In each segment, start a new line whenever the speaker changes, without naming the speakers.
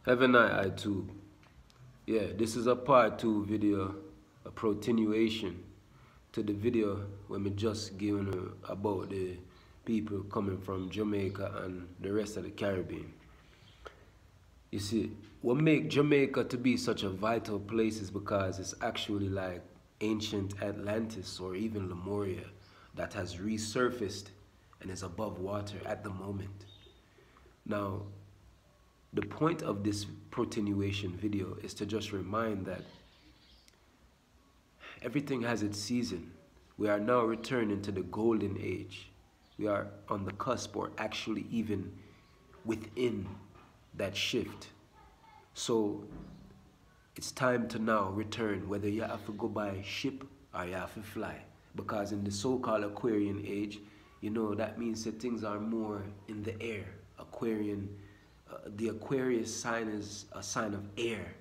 Have a night, I too. Yeah, this is a part 2 video, a protinuation to the video when me just giving about the people coming from Jamaica and the rest of the Caribbean. You see, what make Jamaica to be such a vital place is because it's actually like ancient Atlantis or even Lemuria that has resurfaced and is above water at the moment. Now, the point of this protinuation video is to just remind that everything has its season. We are now returning to the golden age. We are on the cusp, or actually even within that shift. So it's time to now return, whether you have to go by ship or you have to fly. Because in the so-called Aquarian age, you know, that means that things are more in the air. Aquarian, the Aquarius sign is a sign of air.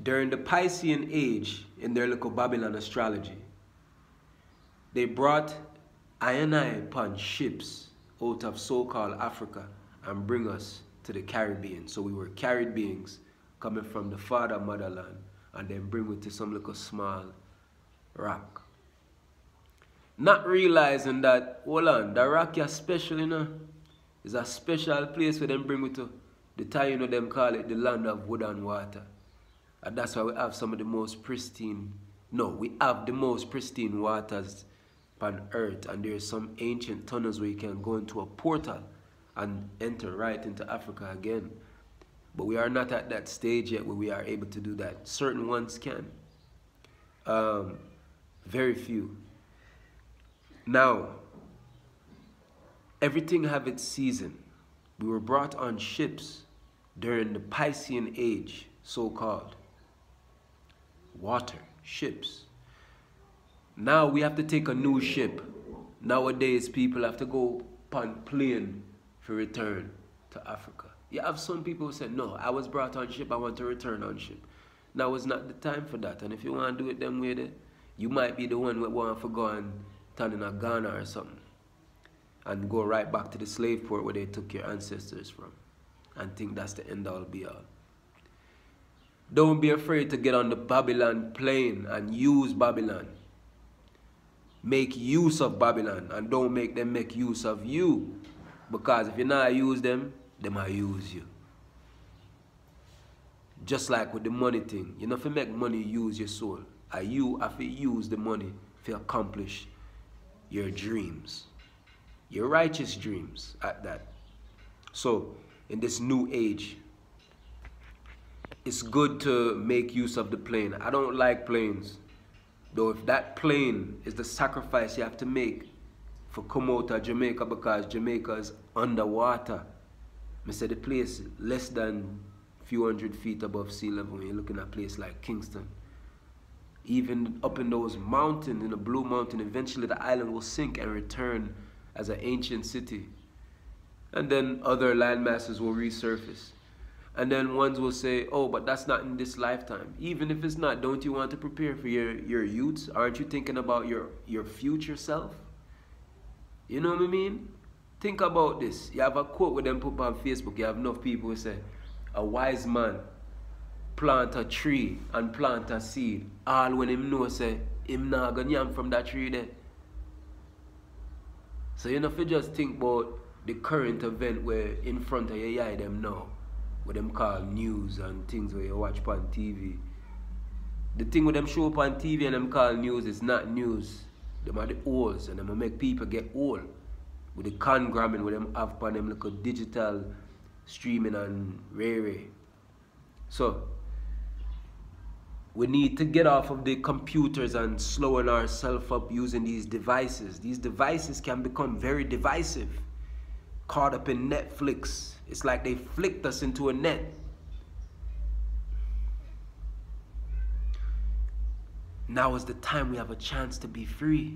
During the Piscean age, in their little Babylon astrology, they brought I upon ships out of so-called Africa and bring us to the Caribbean. So we were carried beings coming from the father motherland and then bring it to some little small rock. Not realizing that, hold on, the rock is special, you know. It's a special place where them bring it to. The time, you know, them call it the land of wood and water. And that's why we have some of the most pristine, no, we have the most pristine waters on earth. And there's some ancient tunnels where you can go into a portal and enter right into Africa again. But we are not at that stage yet where we are able to do that. Certain ones can. Very few. Now, everything have its season. We were brought on ships during the Piscean age, so-called. Water, ships. Now we have to take a new ship. Nowadays, people have to go on plane for return to Africa. You have some people who say, no, I was brought on ship, I want to return on ship. Now is not the time for that. And if you want to do it them way, you might be the one who want to go and turn in a Ghana or something and go right back to the slave port where they took your ancestors from and think that's the end all be all. Don't be afraid to get on the Babylon plane and use Babylon. Make use of Babylon and don't make them make use of you. Because if you not use them, they might use you. Just like with the money thing. You know, if you make money, use your soul. And you have to use the money to accomplish your dreams. Your righteous dreams at that. So, in this new age, it's good to make use of the plane. I don't like planes. Though if that plane is the sacrifice you have to make for come out of Jamaica because Jamaica is underwater. I said the place less than a few hundred feet above sea level when you're looking at a place like Kingston. Even up in those mountains, in the Blue Mountain, eventually the island will sink and return as an ancient city. And then other landmasses will resurface. And then ones will say, oh, but that's not in this lifetime. Even if it's not, don't you want to prepare for your youths? Aren't you thinking about your future self? You know what I mean? Think about this. You have a quote with them put on Facebook. You have enough people who say, a wise man plant a tree and plant a seed. All when him know say, him not gonna yam from that tree there. So you know if you just think about the current event where in front of your eye them now. What them call news and things where you watch on TV. The thing with them show up on TV and them call news is not news. Them are the old, and them make people get old. With the congramming where them have on them like a digital streaming and rare. So we need to get off of the computers and slowing ourselves up using these devices. These devices can become very divisive. Caught up in Netflix. It's like they flicked us into a net. Now is the time we have a chance to be free.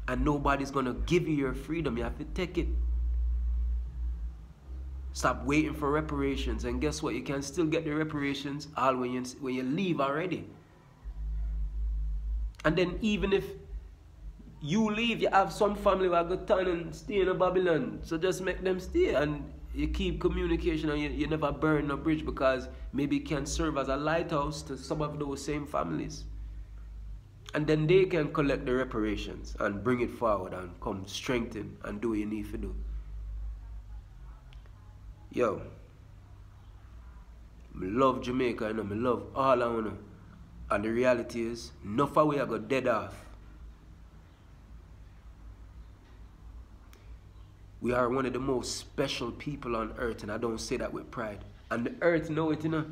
And nobody's going to give you your freedom. You have to take it. Stop waiting for reparations. And guess what? You can still get the reparations all when you leave already. And then even if you leave, you have some family who go turn and stay in Babylon. So just make them stay and you keep communication and you never burn a bridge because maybe it can serve as a lighthouse to some of those same families. And then they can collect the reparations and bring it forward and come strengthen and do what you need to do. Yo, I love Jamaica, you know, I love all of you. And the reality is, enough of we are got dead off. We are one of the most special people on earth, and I don't say that with pride. And the earth know it, you know.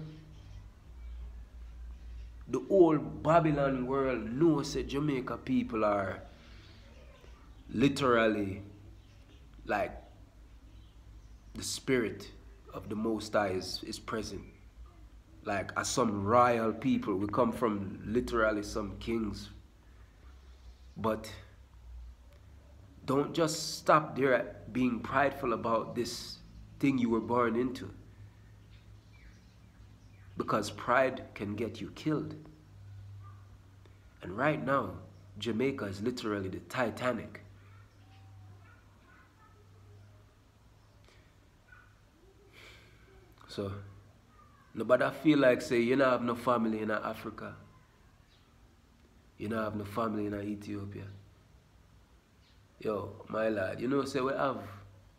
The whole Babylon world knows that Jamaica people are literally like the spirit of the Most High is present. Like as some royal people, we come from literally some kings. But don't just stop there at being prideful about this thing you were born into. Because pride can get you killed. And right now, Jamaica is literally the Titanic. So, nobody feel like say, you don't have no family in Africa. You don't have no family in Ethiopia. Yo, my lad, you know, say we have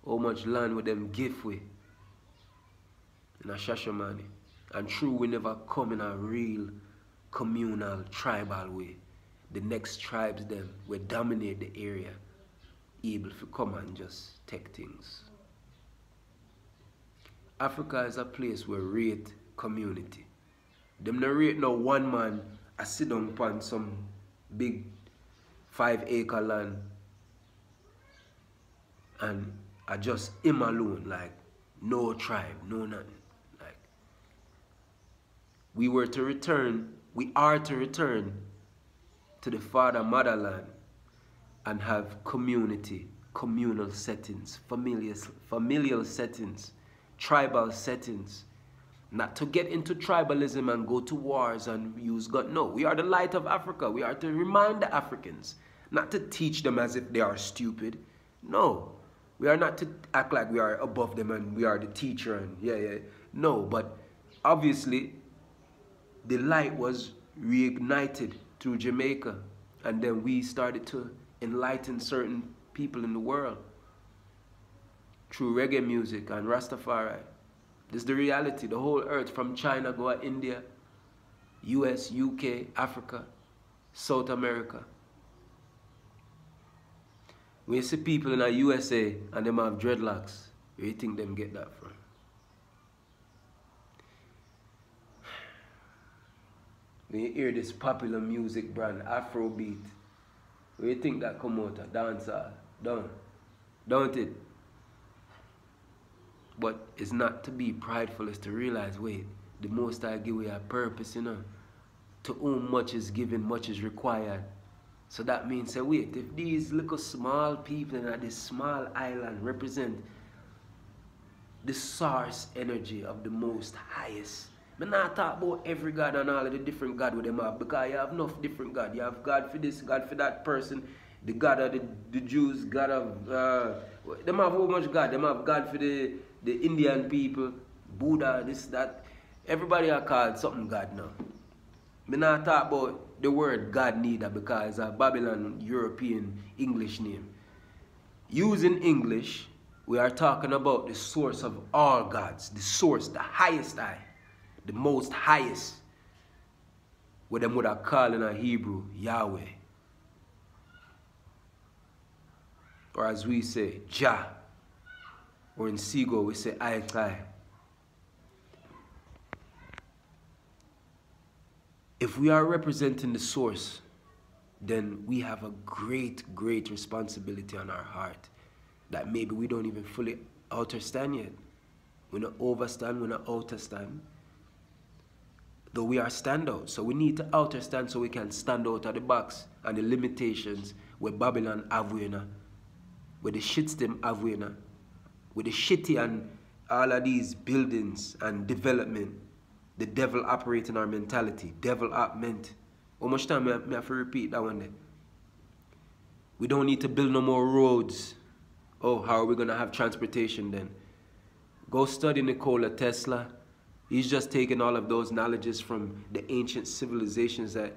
how much land with them gift we in a Shashamane. And true, we never come in a real communal, tribal way. The next tribes them will dominate the area, able to come and just take things. Africa is a place where rate community. Them no rate no one man I sit down upon some big 5-acre land and I just him alone, like no tribe, no nothing. Like we are to return to the father motherland and have communal settings, familial settings, tribal settings. Not to get into tribalism and go to wars and use God. No, we are the light of Africa. We are to remind the Africans, not to teach them as if they are stupid. No, we are not to act like we are above them and we are the teacher and yeah. No, but obviously the light was reignited through Jamaica, and then we started to enlighten certain people in the world through reggae music and Rastafari. This is the reality. The whole earth, from China, go to India, US, UK, Africa, South America. When you see people in the USA and them have dreadlocks, where do you think them get that from? When you hear this popular music brand, Afrobeat, where do you think that come out of? Dancehall. Don't it? But it's not to be prideful, it's to realize, wait, the Most High give you a purpose, you know. To whom much is given, much is required. So that means, say, wait, if these little small people in this small island represent the source energy of the Most Highest, I'm not talking about every God and all of the different God with them have, because you have enough different God. You have God for this, God for that person, the God of the Jews, God of, them have how much God? Them have God for the Indian people, Buddha, this, that. Everybody are called something God now. I'm not talking about the word God neither, because it's a Babylon European English name. Using English, we are talking about the source of all gods, the source, the highest I, the most highest, what them would have called in a Hebrew, Yahweh. Or as we say, Jah. Or in Sigo, we say Aitai. If we are representing the source, then we have a great responsibility on our heart that maybe we don't even fully understand yet. We don't overstand, we don't understand. Though we are standout, so we need to understand so we can stand out of the box and the limitations where Babylon have, where the shitstem have, with the shitty and all of these buildings and development, the devil operating our mentality. Devil up meant. How much time I have to repeat that one there? We don't need to build no more roads. Oh, how are we going to have transportation then? Go study Nikola Tesla. He's just taking all of those knowledges from the ancient civilizations that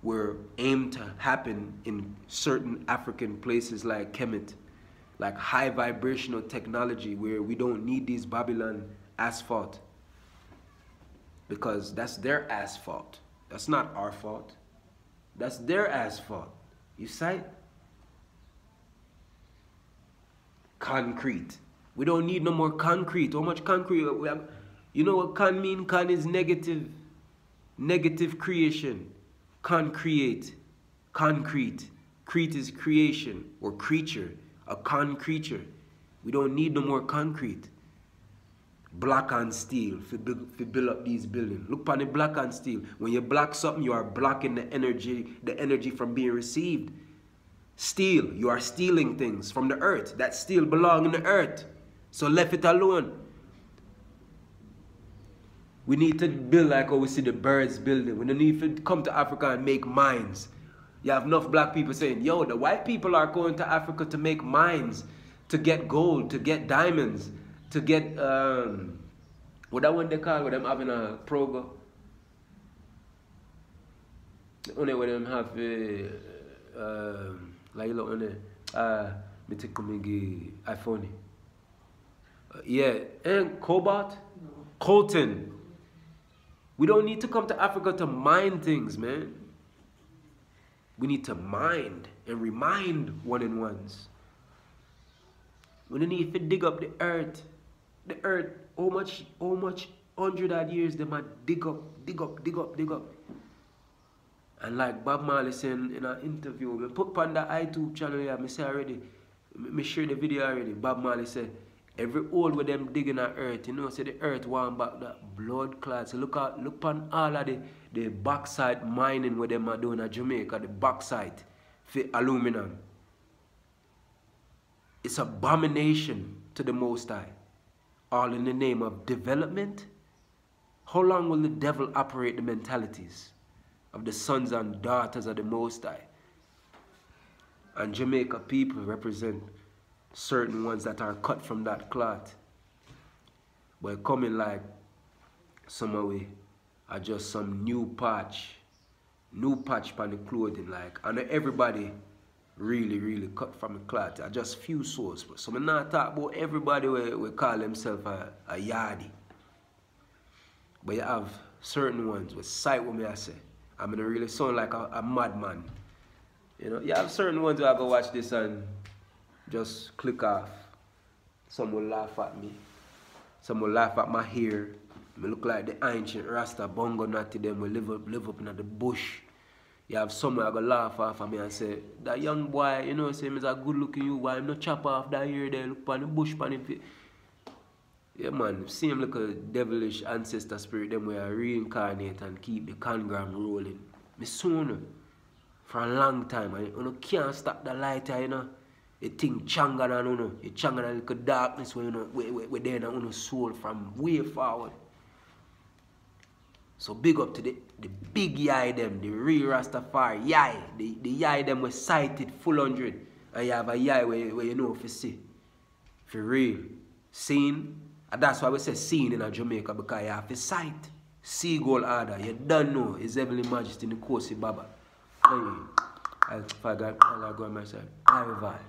were aimed to happen in certain African places like Kemet, like high vibrational technology where we don't need these Babylon asphalt, because that's their asphalt. That's not our fault. That's their asphalt. You see? Concrete. We don't need no more concrete. How much concrete we have? You know what con mean? Con is negative. Negative creation. Concrete. Concrete. Crete is creation or creature. A con-creature. We don't need no more concrete. Black and steel to build up these buildings. Look upon the black and steel. When you block something, you are blocking the energy from being received. Steel, you are stealing things from the earth. That steel belongs in the earth. So left it alone. We need to build like how we see the birds building. We don't need to come to Africa and make mines. You have enough black people saying, yo, the white people are going to Africa to make mines, to get gold, to get diamonds, to get, what that one they call, where them having a progo. Only where them have, like you look on there, me take me iPhone. Yeah, and cobalt, coltan. We don't need to come to Africa to mine things, man. We need to mind and remind one-on-ones. We don't need to dig up the earth. The earth, how much 100 years they might dig up. And like Bob Marley said in an interview, we put on the YouTube channel here, I say already, I share the video already. Bob Marley said, every hole where them digging the earth, you know, say the earth want back that blood clot. So look on all of the backside mining where them are doing at Jamaica, the backside for aluminum. It's abomination to the Most High. All in the name of development. How long will the devil operate the mentalities of the sons and daughters of the Most High? And Jamaica people represent certain ones that are cut from that cloth. But coming like some of we are just some new patch on the clothing, like, and everybody really cut from the cloth. Are just few souls. So I'm not talk about everybody we call themselves a yardie. But you have certain ones with sight what me I say. I'm gonna really sound like a madman. You know, you have certain ones who I go watch this and just click off. Some will laugh at me. Some will laugh at my hair. I look like the ancient Rasta bongo natty them will live up in the bush. You have some who go laugh off at me and say, that young boy, you know, say he's a good looking you, why I'm not chop off that hair there, look on the bush pan him. Yeah man, see him like a devilish ancestor spirit, them where I reincarnate and keep the congram rolling. Me soon for a long time, and you know, can't stop the lighter, you know. You think changa and you know, you changa and little darkness where you know we there in your soul from way forward. So big up to the big yai them, the real Rastafari yai, the yai them was sighted full 100, and you have a yai where you know if you see, for real, seen, and that's why we say seen in a Jamaica, because you have to sight, see gold order, you don't know His Heavenly Majesty Nikosi Baba. Anyway, I forgot, I'll go on my side. I revive.